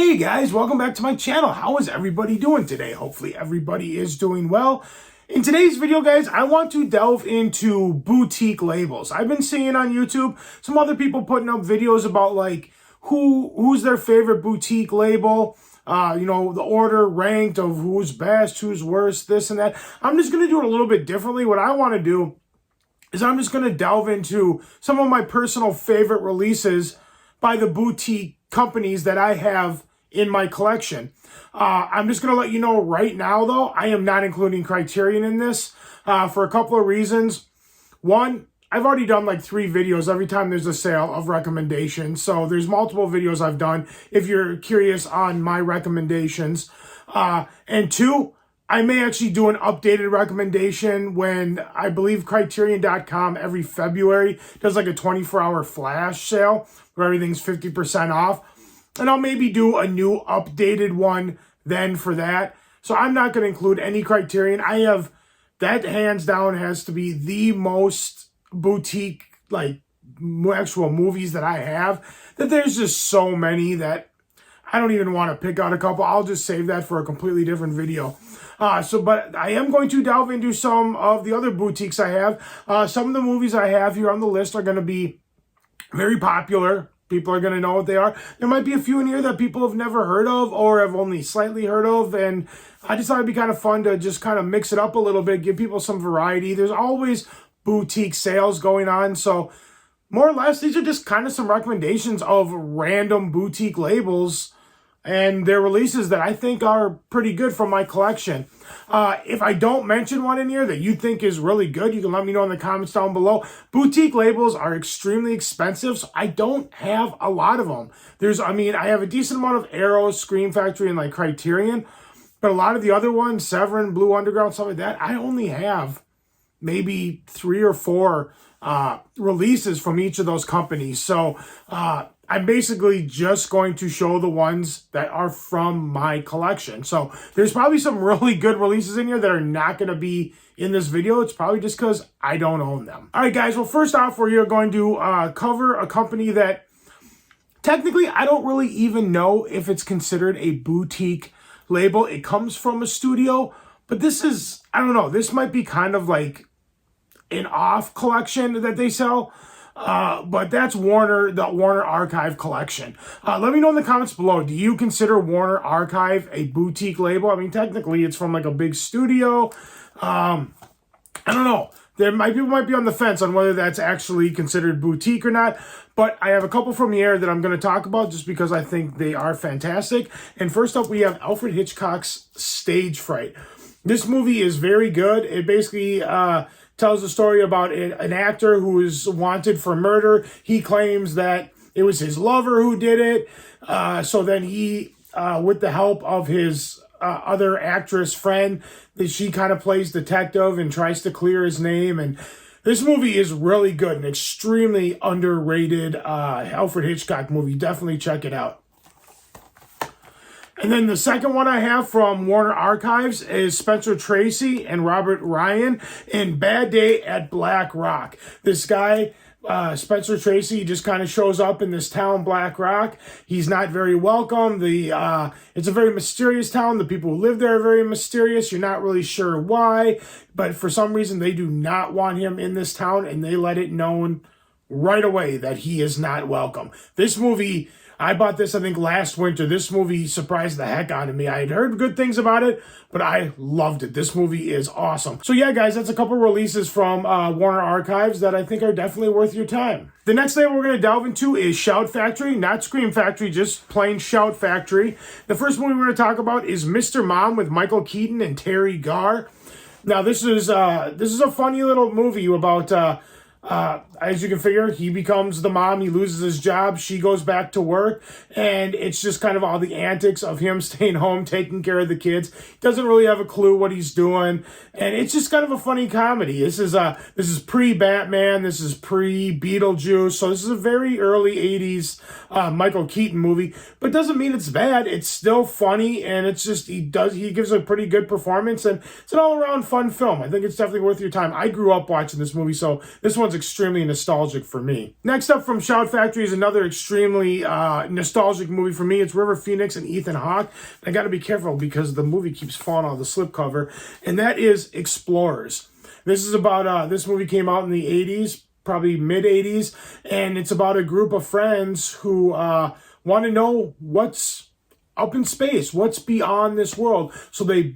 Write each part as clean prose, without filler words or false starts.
Hey guys, welcome back to my channel. How is everybody doing today? Hopefully everybody is doing well. In today's video, guys, I want to delve into boutique labels. I've been seeing on YouTube some other people putting up videos about like who's their favorite boutique label, the order ranked of who's best, who's worst, this and that. I'm just going to do it a little bit differently. What I want to do is I'm just going to delve into some of my personal favorite releases by the boutique companies that I have in my collection. I'm just going to let you know right now, though, I am not including Criterion in this for a couple of reasons. One, I've already done like 3 videos every time there's a sale of recommendations. So there's multiple videos I've done if you're curious on my recommendations. And 2, I may actually do an updated recommendation when I believe Criterion.com every February does like a 24-hour flash sale where everything's 50% off. And I'll maybe do a new updated one then for that. So I'm not going to include any Criterion. I have, that hands down has to be the most boutique, like actual movies that I have. That there's just so many that I don't even want to pick out a couple. I'll just save that for a completely different video. But I am going to delve into some of the other boutiques I have. Some of the movies I have here on the list are going to be very popular. People are going to know what they are. There might be a few in here that people have never heard of or have only slightly heard of. And I just thought it'd be kind of fun to just kind of mix it up a little bit, give people some variety. There's always boutique sales going on. So more or less, these are just kind of some recommendations of random boutique labels and their releases that I think are pretty good from my collection. If I don't mention one in here that you think is really good, you can let me know in the comments down below. Boutique labels are extremely expensive, so I don't have a lot of them. I have a decent amount of Arrow, Scream Factory, and like Criterion, but a lot of the other ones, Severin, Blue Underground, stuff like that, I only have maybe 3 or 4 releases from each of those companies. So I'm basically just going to show the ones that are from my collection. So there's probably some really good releases in here that are not going to be in this video. It's probably just because I don't own them. All right, guys. Well, first off, we're going to cover a company that technically I don't really even know if it's considered a boutique label. It comes from a studio, but this is, I don't know, this might be kind of like an off collection that they sell. But that's Warner, the Warner Archive collection. Let me know in the comments below. Do you consider Warner Archive a boutique label? I mean, technically it's from like a big studio. I don't know. People might be on the fence on whether that's actually considered boutique or not. But I have a couple from here that I'm going to talk about just because I think they are fantastic. And first up, we have Alfred Hitchcock's Stage Fright. This movie is very good. It basically tells a story about an actor who is wanted for murder. He claims that it was his lover who did it. So then he, with the help of his other actress friend, she kind of plays detective and tries to clear his name. And this movie is really good, an extremely underrated Alfred Hitchcock movie. Definitely check it out. And then the second one I have from Warner Archives is Spencer Tracy and Robert Ryan in Bad Day at Black Rock. This guy, Spencer Tracy, just kind of shows up in this town, Black Rock. He's not very welcome. It's a very mysterious town. The people who live there are very mysterious. You're not really sure why, but for some reason they do not want him in this town, and they let it known right away that he is not welcome. This movie, I bought this, I think, last winter. This movie surprised the heck out of me. I had heard good things about it, but I loved it. This movie is awesome. So yeah, guys, that's a couple releases from Warner Archives that I think are definitely worth your time. The next thing we're going to delve into is Shout Factory, not Scream Factory, just plain Shout Factory. The first movie we're going to talk about is Mr. Mom with Michael Keaton and Terry Garr. Now, this is a funny little movie about as you can figure, he becomes the mom, he loses his job, she goes back to work, and it's just kind of all the antics of him staying home, taking care of the kids. He doesn't really have a clue what he's doing, and it's just kind of a funny comedy. This is pre-Batman, this is pre-Beetlejuice, so this is a very early 80s Michael Keaton movie, but doesn't mean it's bad. It's still funny, and it's just, he gives a pretty good performance, and it's an all-around fun film. I think it's definitely worth your time. I grew up watching this movie, so this one's extremely nostalgic for me. Next up from Shout Factory is another extremely nostalgic movie for me. It's River Phoenix and Ethan Hawke. I got to be careful because the movie keeps falling out of the slipcover, and that is Explorers. This is about, this movie came out in the 80s, probably mid-80s, and it's about a group of friends who want to know what's up in space, what's beyond this world. So they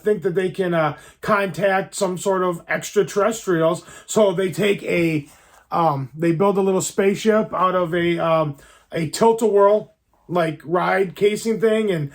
think that they can contact some sort of extraterrestrials. So they take they build a little spaceship out of a tilt-a-whirl like ride casing thing, and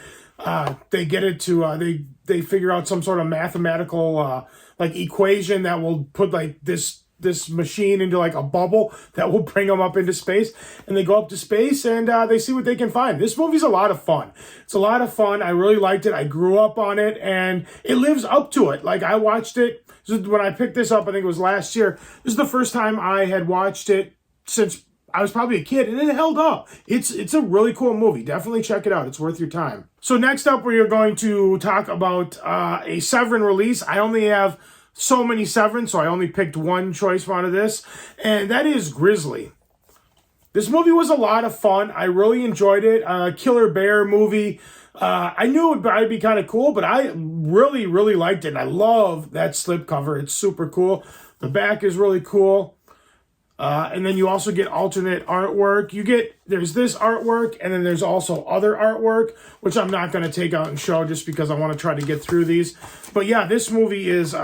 they get it to they figure out some sort of mathematical like equation that will put like this machine into like a bubble that will bring them up into space, and they go up to space and they see what they can find. This movie's a lot of fun. It's a lot of fun. I really liked it. I grew up on it, and it lives up to it. Like, I watched it when I picked this up, I think it was last year. This is the first time I had watched it since I was probably a kid, and it held up. It's a really cool movie. Definitely check it out. It's worth your time. So next up, we are going to talk about a Severin release. I only have so many Severin, so I only picked one choice out of this, and that is Grizzly. This movie was a lot of fun. I really enjoyed it. Killer Bear movie. I knew it would be kind of cool, but I really, really liked it. And I love that slipcover. It's super cool. The back is really cool. And then you also get alternate artwork. There's this artwork, and then there's also other artwork, which I'm not going to take out and show just because I want to try to get through these. But yeah, this movie is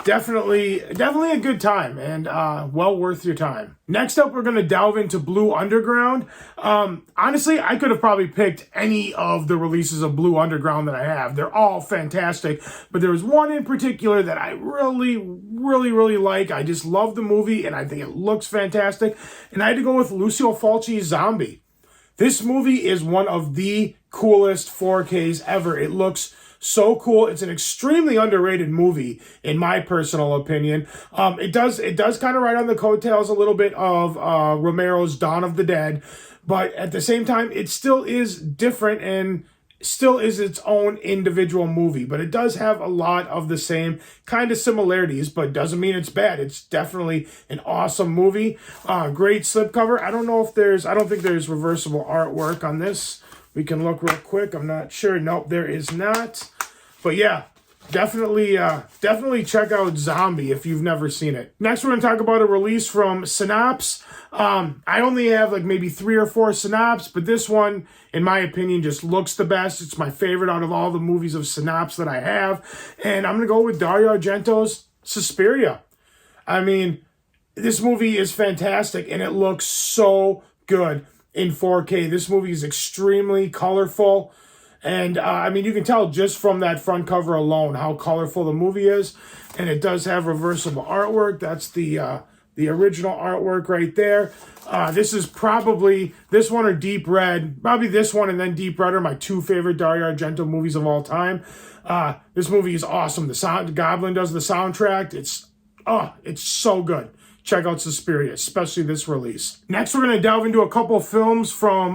definitely a good time, and well worth your time. Next up, we're going to delve into Blue Underground. Honestly, I could have probably picked any of the releases of Blue Underground that I have. They're all fantastic, but there was one in particular that I really, really, really like. I just love the movie, and I think it looks fantastic, and I had to go with Lucio Fulci's Zombie. This movie is one of the coolest 4Ks ever. It looks so cool. It's an extremely underrated movie, in my personal opinion. It does kind of ride on the coattails a little bit of Romero's Dawn of the Dead, but at the same time, it still is different and still is its own individual movie. But it does have a lot of the same kind of similarities, but doesn't mean it's bad. It's definitely an awesome movie. Great slipcover. I don't think there's reversible artwork on this. We can look real quick. I'm not sure. Nope, there is not. But yeah, definitely check out Zombie if you've never seen it. Next, we're going to talk about a release from Synapse. I only have like maybe 3 or 4 Synapse, but this one, in my opinion, just looks the best. It's my favorite out of all the movies of Synapse that I have. And I'm going to go with Dario Argento's Suspiria. I mean, this movie is fantastic, and it looks so good in 4K. This movie is extremely colorful. And, I mean, you can tell just from that front cover alone how colorful the movie is. And it does have reversible artwork. That's the original artwork right there. This one or Deep Red. Probably this one and then Deep Red are my 2 favorite Dario Argento movies of all time. This movie is awesome. Goblin does the soundtrack. It's so good. Check out Suspiria, especially this release. Next, we're going to delve into a couple of films from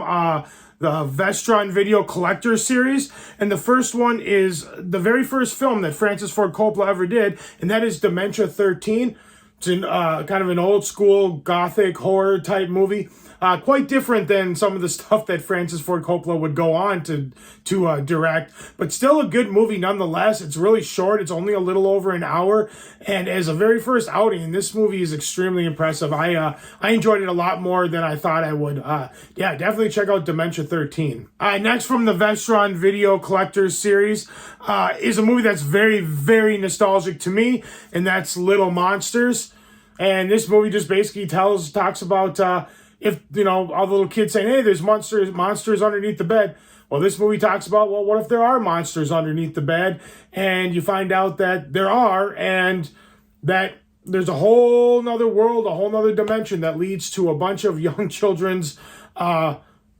the Vestron Video Collector series. And the first one is the very first film that Francis Ford Coppola ever did, and that is Dementia 13. It's kind of an old school gothic horror type movie. Quite different than some of the stuff that Francis Ford Coppola would go on to direct, but still a good movie nonetheless. It's really short. It's only a little over an hour, and as a very first outing, this movie is extremely impressive. I enjoyed it a lot more than I thought I would. Yeah, definitely check out Dementia 13. Next from the Vestron Video Collectors series is a movie that's very, very nostalgic to me, and that's Little Monsters. And this movie just basically talks about if, all the little kids saying, hey, there's monsters underneath the bed. Well, this movie talks about, well, what if there are monsters underneath the bed? And you find out that there are, and that there's a whole nother world, a whole nother dimension that leads to a bunch of young children's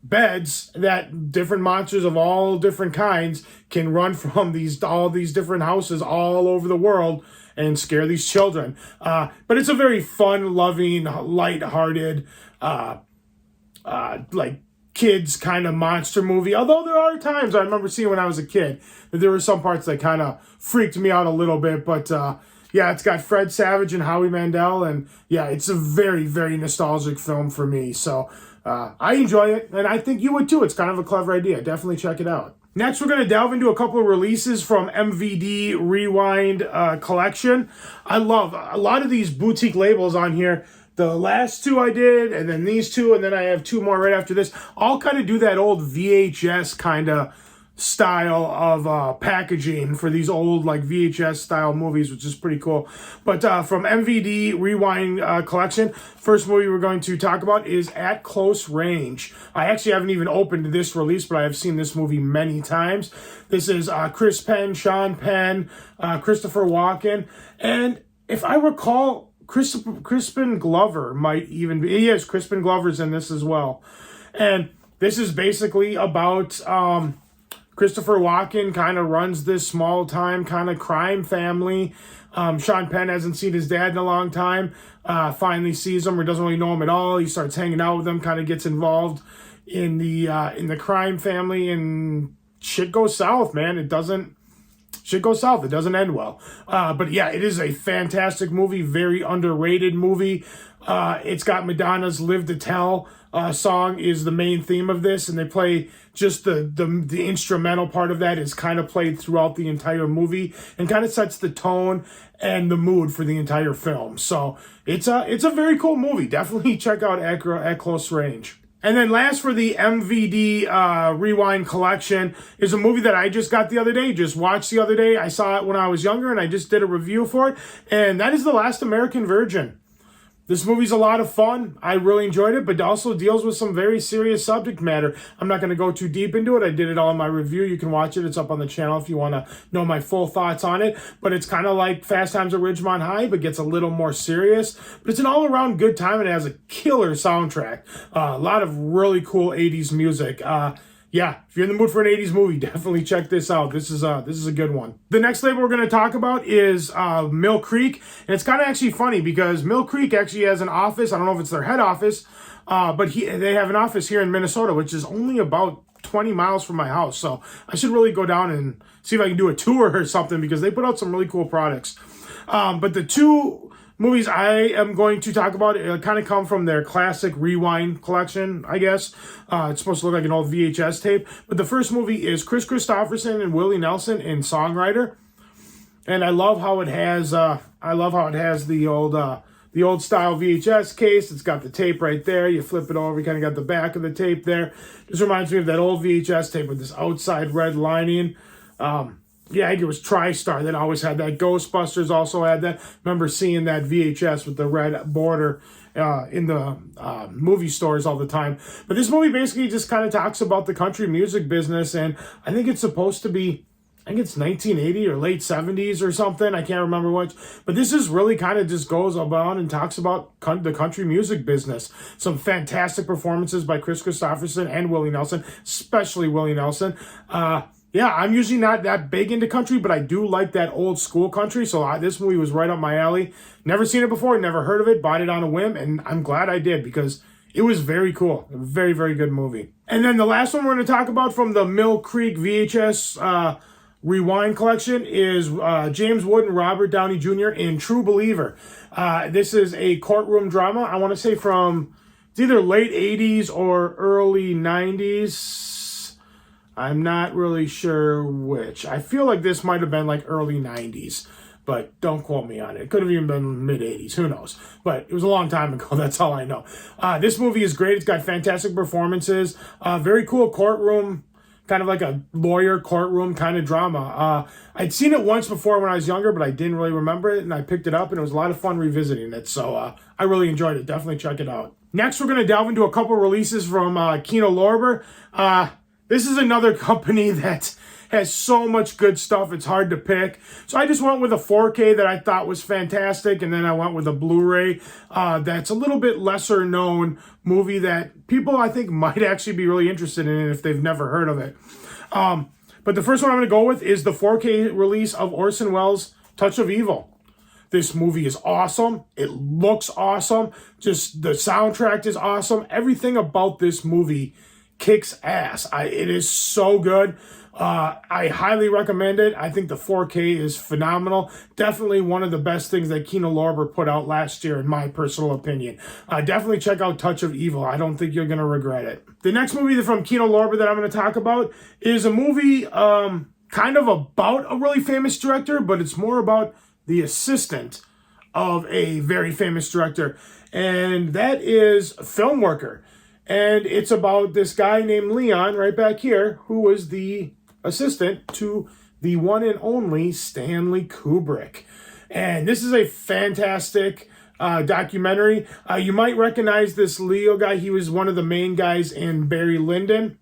beds that different monsters of all different kinds can run from all these different houses all over the world and scare these children. But it's a very fun, loving, lighthearted, like kids kind of monster movie. Although there are times I remember seeing when I was a kid that there were some parts that kind of freaked me out a little bit, but yeah, it's got Fred Savage and Howie Mandel, and yeah, it's a very, very nostalgic film for me. So I enjoy it, and I think you would too. It's kind of a clever idea. Definitely check it out. Next, we're going to delve into a couple of releases from MVD Rewind Collection. I love a lot of these boutique labels on here. The last two I did, and then these two, and then I have two more right after this. All kind of do that old VHS kind of style of packaging for these old like VHS style movies, which is pretty cool. But from MVD Rewind Collection, first movie we're going to talk about is At Close Range. I actually haven't even opened this release, but I have seen this movie many times. This is Chris Penn, Sean Penn, Christopher Walken, and if I recall, Crispin Glover might even be. Yes, Crispin Glover's in this as well. And this is basically about Christopher Walken kind of runs this small-time kind of crime family. Sean Penn hasn't seen his dad in a long time. Finally sees him or doesn't really know him at all. He starts hanging out with him, kind of gets involved in the crime family, and shit goes south, man. It doesn't end well. But yeah, it is a fantastic movie, very underrated movie. It's got Madonna's Live to Tell song is the main theme of this, and they play just the instrumental part of that is kind of played throughout the entire movie and kind of sets the tone and the mood for the entire film. So it's a very cool movie. Definitely check out At Close Range. And then last for the MVD Rewind Collection is a movie that I just got the other day, just watched the other day. I saw it when I was younger, and I just did a review for it, and that is The Last American Virgin. This movie's a lot of fun. I really enjoyed it, but also deals with some very serious subject matter. I'm not going to go too deep into it. I did it all in my review. You can watch it. It's up on the channel if you want to know my full thoughts on it. But it's kind of like Fast Times at Ridgemont High, but gets a little more serious. But it's an all-around good time, and it has a killer soundtrack. A lot of really cool 80s music. Yeah, if you're in the mood for an 80s movie, definitely check this out. This is a good one. The next label we're going to talk about is Mill Creek. And it's kind of actually funny because Mill Creek actually has an office. I don't know if it's their head office, but they have an office here in Minnesota, which is only about 20 miles from my house. So I should really go down and see if I can do a tour or something because they put out some really cool products. But the two movies I am going to talk about kind of come from their classic Rewind collection, I guess. It's supposed to look like an old VHS tape. But the first movie is Kris Kristofferson and Willie Nelson in Songwriter. And I love how it has the old style VHS case. It's got the tape right there. You flip it over, you kind of got the back of the tape there. This reminds me of that old VHS tape with this outside red lining. Yeah, I think it was TriStar that always had that. Ghostbusters also had that. Remember seeing that VHS with the red border in the movie stores all the time. But this movie basically just kind of talks about the country music business, and I think it's supposed to be, I think it's 1980 or late 70s or something. I can't remember which. But this is really kind of just goes about and talks about the country music business. Some fantastic performances by Kris Kristofferson and Willie Nelson, especially Willie Nelson. Yeah, I'm usually not that big into country, but I do like that old school country, so this movie was right up my alley. Never seen it before, never heard of it, bought it on a whim, and I'm glad I did because it was very cool. A very, very good movie. And then the last one we're going to talk about from the Mill Creek VHS Rewind collection is James Wood and Robert Downey Jr. in True Believer. This is a courtroom drama, I want to say from, it's either late 80s or early 90s. I'm not really sure which. I feel like this might have been like early 90s, but don't quote me on it. It could have even been mid 80s. Who knows? But it was a long time ago. That's all I know. This movie is great. It's got fantastic performances. Very cool courtroom, kind of like a lawyer courtroom kind of drama. I'd seen it once before when I was younger, but I didn't really remember it, and I picked it up, and it was a lot of fun revisiting it. So I really enjoyed it. Definitely check it out. Next, we're going to delve into a couple releases from Kino Lorber. This is another company that has so much good stuff, it's hard to pick. So I just went with a 4K that I thought was fantastic, and then I went with a Blu-ray that's a little bit lesser known movie that people I think might actually be really interested in if they've never heard of it. But the first one I'm going to go with is the 4K release of Orson Welles' Touch of Evil. This movie is awesome. It looks awesome. Just the soundtrack is awesome. Everything about this movie kicks ass. It is so good. I highly recommend it. I think the 4K is phenomenal. Definitely one of the best things that Kino Lorber put out last year, in my personal opinion. Definitely check out Touch of Evil. I don't think you're going to regret it. The next movie from Kino Lorber that I'm going to talk about is a movie kind of about a really famous director, but it's more about the assistant of a very famous director, and that is Filmworker. And it's about this guy named Leon, right back here, who was the assistant to the one and only Stanley Kubrick. And this is a fantastic documentary. You might recognize this Leo guy. He was one of the main guys in Barry Lyndon,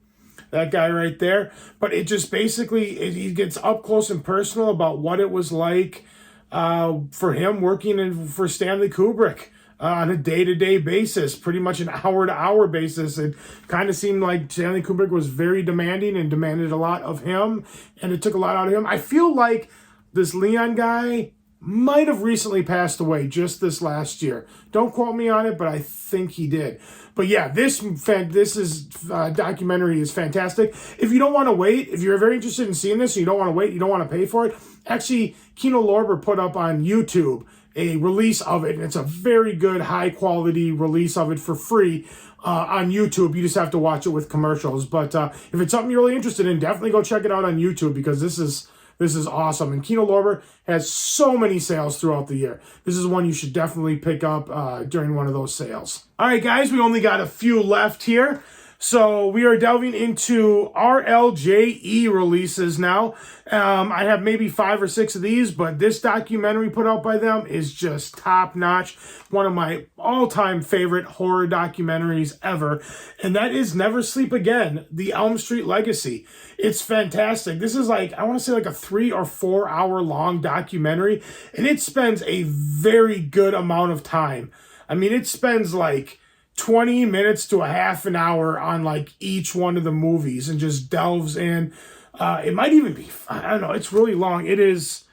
that guy right there. But it just basically, he gets up close and personal about what it was like for him working for Stanley Kubrick. On a day-to-day basis, pretty much an hour-to-hour basis. It kind of seemed like Stanley Kubrick was very demanding and demanded a lot of him, and it took a lot out of him. I feel like this Leon guy might have recently passed away just this last year. Don't quote me on it, but I think he did. But yeah, this documentary is fantastic. If you don't want to wait, if you're very interested in seeing this, and you don't want to wait, you don't want to pay for it, actually, Kino Lorber put up on YouTube a release of it, and it's a very good, high-quality release of it for free on YouTube. You just have to watch it with commercials. But if it's something you're really interested in, definitely go check it out on YouTube, because this is awesome. And Kino Lorber has so many sales throughout the year. This is one you should definitely pick up during one of those sales. All right, guys, we only got a few left here. So we are delving into RLJE releases now. I have maybe 5 or 6 of these, but this documentary put out by them is just top-notch. One of my all-time favorite horror documentaries ever, and that is Never Sleep Again, The Elm Street Legacy. It's fantastic. This is like, I want to say like a 3 or 4 hour long documentary, and it spends a very good amount of time. I mean, it spends like 20 minutes to a half an hour on like each one of the movies and just delves in. It might even be, I don't know, it's really long. It is,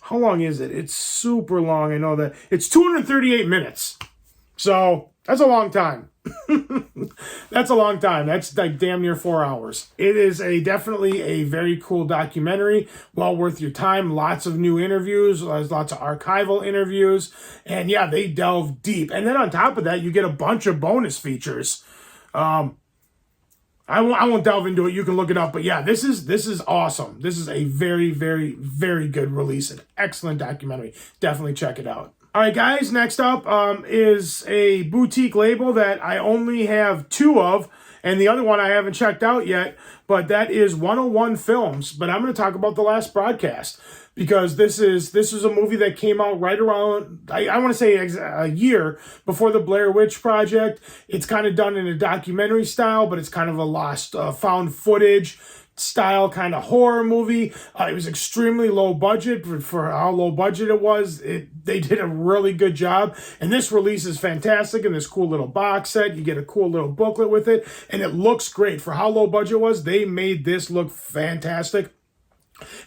how long is it? It's super long. I know that. It's 238 minutes. So that's a long time. That's a long time. That's like damn near 4 hours. It is definitely a very cool documentary. Well worth your time. Lots of new interviews. There's lots of archival interviews. And yeah, they delve deep. And then on top of that, you get a bunch of bonus features. I won't delve into it. You can look it up. But yeah, this is awesome. This is a very, very, very good release. An excellent documentary. Definitely check it out. All right, guys, next up is a boutique label that I only have 2 of, and the other one I haven't checked out yet, but that is 101 Films. But I'm going to talk about The Last Broadcast, because this is a movie that came out right around, I want to say a year before the Blair Witch Project. It's kind of done in a documentary style, but it's kind of a lost found footage style kind of horror movie. It was extremely low budget for how low budget it was. They did a really good job, and this release is fantastic. In this cool little box set, you get a cool little booklet with it, and it looks great for how low budget it was. They made this look fantastic.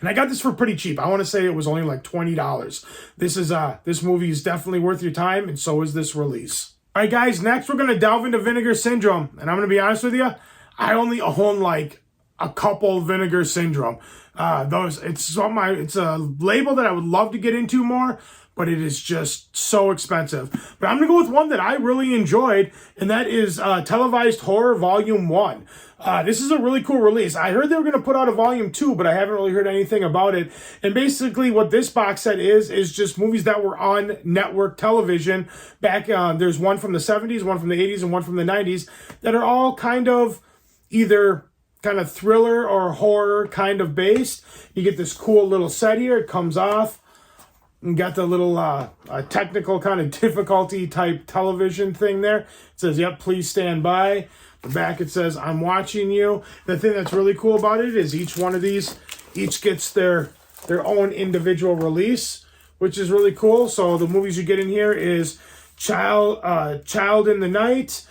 And I got this for pretty cheap. I want to say it was only like $20. This movie is definitely worth your time, and so is this release. All right, guys, next we're going to delve into Vinegar Syndrome, and I'm going to be honest with you, I only own like a couple Vinegar Syndrome. It's a label that I would love to get into more, but it is just so expensive. But I'm going to go with one that I really enjoyed, and that is Televised Horror Volume 1. This is a really cool release. I heard they were going to put out a Volume 2, but I haven't really heard anything about it. And basically what this box set is just movies that were on network television back. There's one from the 70s, one from the 80s, and one from the 90s that are all kind of either kind of thriller or horror kind of based. You get this cool little set here. It comes off. You got the little technical kind of difficulty type television thing there. It says, yep, please stand by. The back it says, I'm watching you. The thing that's really cool about it is each one of these, each gets their own individual release, which is really cool. So the movies you get in here is Child in the Night,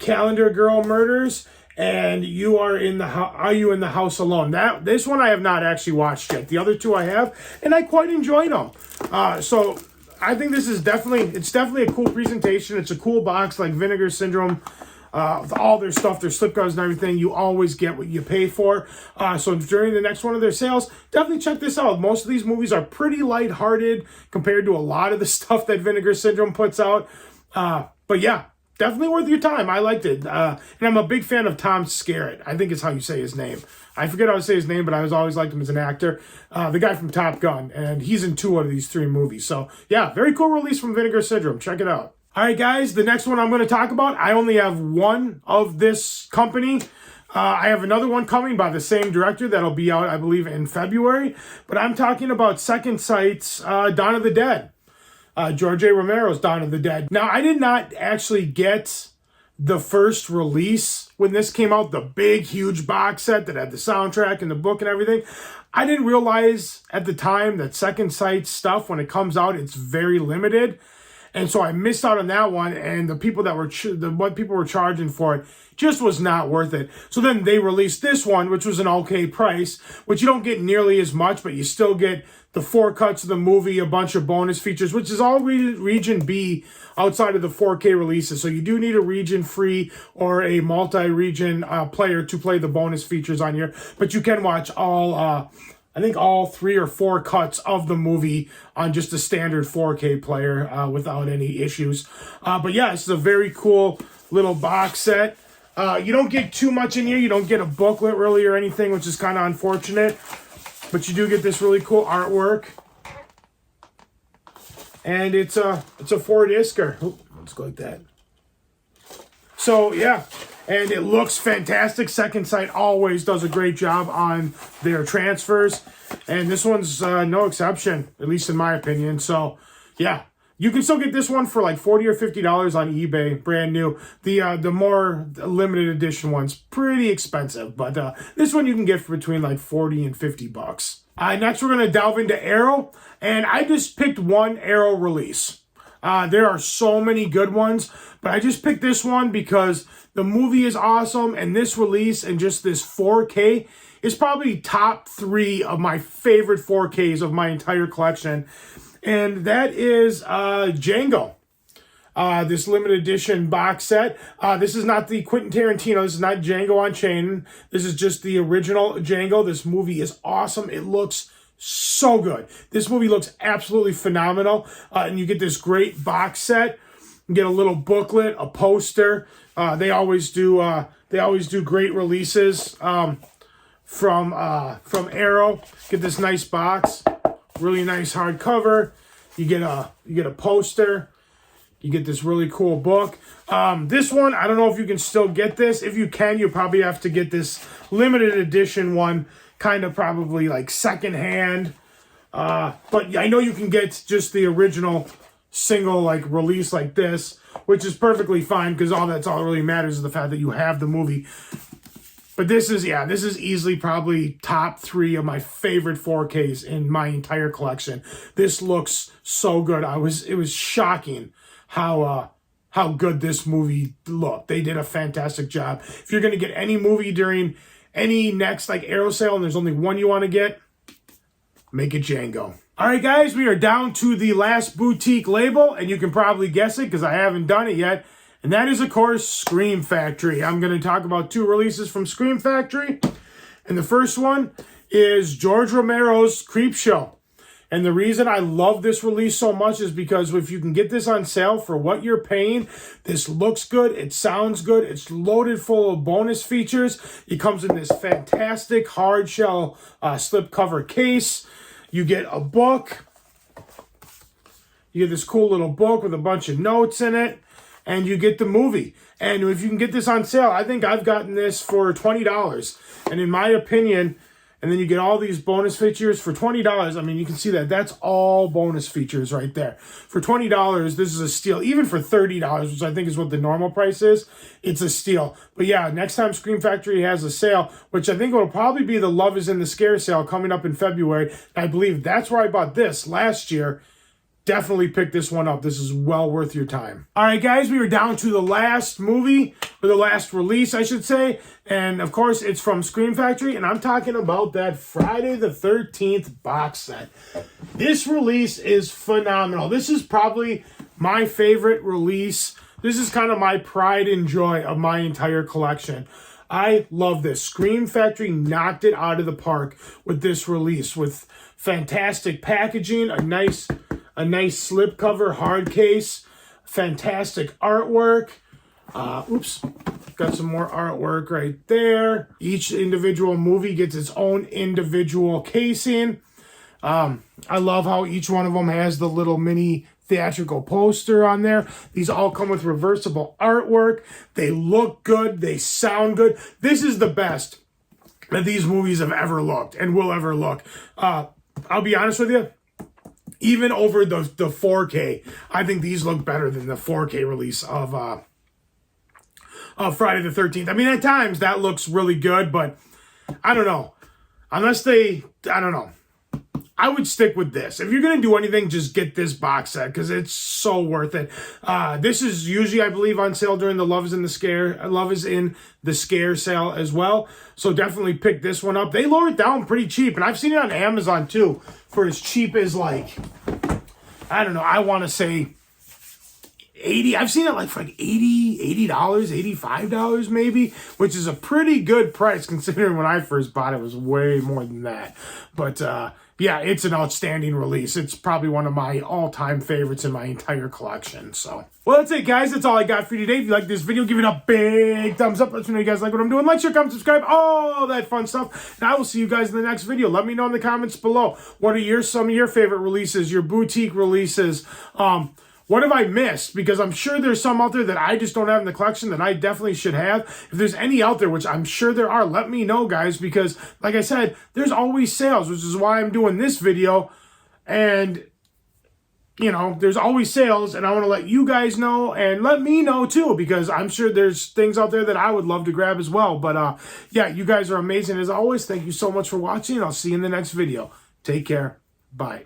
Calendar Girl Murders, and Are You in the House Alone? This one I have not actually watched yet. The other 2 I have, and I quite enjoyed them. So I think this is definitely a cool presentation. It's a cool box like Vinegar Syndrome all their stuff, their slip covers and everything, you always get what you pay for. So during the next one of their sales, definitely check this out. Most of these movies are pretty lighthearted compared to a lot of the stuff that Vinegar Syndrome puts out. But yeah, definitely worth your time. I liked it. And I'm a big fan of Tom Skerritt. I think is how you say his name. I forget how to say his name, but I always liked him as an actor. The guy from Top Gun, and he's in 2 out of these 3 movies. So yeah, very cool release from Vinegar Syndrome. Check it out. All right, guys, the next one I'm going to talk about, I only have one of this company. I have another one coming by the same director that'll be out, I believe, in February. But I'm talking about Second Sight's Dawn of the Dead. George A. Romero's Dawn of the Dead. Now, I did not actually get the first release when this came out, the big, huge box set that had the soundtrack and the book and everything. I didn't realize at the time that Second Sight stuff, when it comes out, it's very limited. And so I missed out on that one, and the people that were what people were charging for it just was not worth it. So then they released this one, which was an okay price, which you don't get nearly as much, but you still get the 4 cuts of the movie, a bunch of bonus features, which is all region B outside of the 4K releases. So you do need a region free or a multi-region player to play the bonus features on here, but you can watch all I think all 3 or 4 cuts of the movie on just a standard 4K player without any issues. But yeah, it's a very cool little box set. You don't get too much in here. You don't get a booklet really or anything, which is kind of unfortunate. But you do get this really cool artwork. And it's a 4-discer. Ooh, let's go like that. So yeah. And it looks fantastic. Second Sight always does a great job on their transfers. And this one's no exception, at least in my opinion. So, yeah. You can still get this one for like $40 or $50 on eBay, brand new. The more limited edition one's pretty expensive. But this one you can get for between like $40 and $50. Next, we're going to delve into Arrow. And I just picked one Arrow release. There are so many good ones. But I just picked this one because the movie is awesome, and this release and just this 4K is probably top 3 of my favorite 4Ks of my entire collection. And that is Django. This limited edition box set. This is not the Quentin Tarantino. This is not Django Unchained. This is just the original Django. This movie is awesome. It looks so good. This movie looks absolutely phenomenal. And you get this great box set. You get a little booklet, a poster. They always do great releases from Arrow. Get this nice box, really nice hardcover. You get a poster. You get this really cool book. This one, I don't know if you can still get this. If you can, you probably have to get this limited edition one, kind of probably like secondhand. But I know you can get just the original single like release like this, which is perfectly fine because all that really matters is the fact that you have the movie. But this is easily probably top 3 of my favorite 4Ks in my entire collection. This looks so good. It was shocking how good this movie looked. They did a fantastic job. If you're gonna get any movie during any next like Arrow sale and there's only one you want to get, make it Django. All right, guys, we are down to the last boutique label, and you can probably guess it because I haven't done it yet. And that is, of course, Scream Factory. I'm going to talk about 2 releases from Scream Factory. And the first one is George Romero's Creepshow. And the reason I love this release so much is because if you can get this on sale for what you're paying, this looks good, it sounds good, it's loaded full of bonus features. It comes in this fantastic hard shell slipcover case. You get a book. You get this cool little book with a bunch of notes in it. And you get the movie. And if you can get this on sale, I think I've gotten this for $20. And in my opinion, and then you get all these bonus features for $20. I mean, you can see that. That's all bonus features right there. For $20, this is a steal. Even for $30, which I think is what the normal price is, it's a steal. But yeah, next time Scream Factory has a sale, which I think will probably be the Love is in the Scare sale coming up in February. I believe that's where I bought this last year. Definitely pick this one up. This is well worth your time. All right, guys, we are down to the last movie, or the last release, I should say. And, of course, it's from Scream Factory, and I'm talking about that Friday the 13th box set. This release is phenomenal. This is probably my favorite release This is kind of my pride and joy of my entire collection. I love this. Scream Factory knocked it out of the park with this release, with fantastic packaging, a nice slipcover hard case, fantastic artwork. Got some more artwork right there. Each individual movie gets its own individual casing. I love how each one of them has the little mini theatrical poster on there. These all come with reversible artwork. They look good. They sound good. This is the best that these movies have ever looked and will ever look. I'll be honest with you. Even over the 4K, I think these look better than the 4K release of Friday the 13th. I mean, at times that looks really good, but I don't know. I don't know. I would stick with this. If you're going to do anything, just get this box set because it's so worth it. This is usually, I believe, on sale during the Love is in the Scare sale as well. So definitely pick this one up. They lower it down pretty cheap, and I've seen it on Amazon too for as cheap as like, I don't know, I want to say 80. I've seen it like for like $80, $85 maybe, which is a pretty good price considering when I first bought it was way more than that. But yeah, it's an outstanding release. It's probably one of my all-time favorites in my entire collection. So, well, that's it, guys. That's all I got for you today. If you like this video, give it a big thumbs up. Let me know you guys like what I'm doing. Like, share, comment, subscribe, all that fun stuff. And I will see you guys in the next video. Let me know in the comments below. What are some of your favorite releases, your boutique releases? What have I missed? Because I'm sure there's some out there that I just don't have in the collection that I definitely should have. If there's any out there, which I'm sure there are, let me know, guys. Because, like I said, there's always sales, which is why I'm doing this video. And, you know, there's always sales. And I want to let you guys know and let me know, too. Because I'm sure there's things out there that I would love to grab as well. But, yeah, you guys are amazing as always. Thank you so much for watching. I'll see you in the next video. Take care. Bye.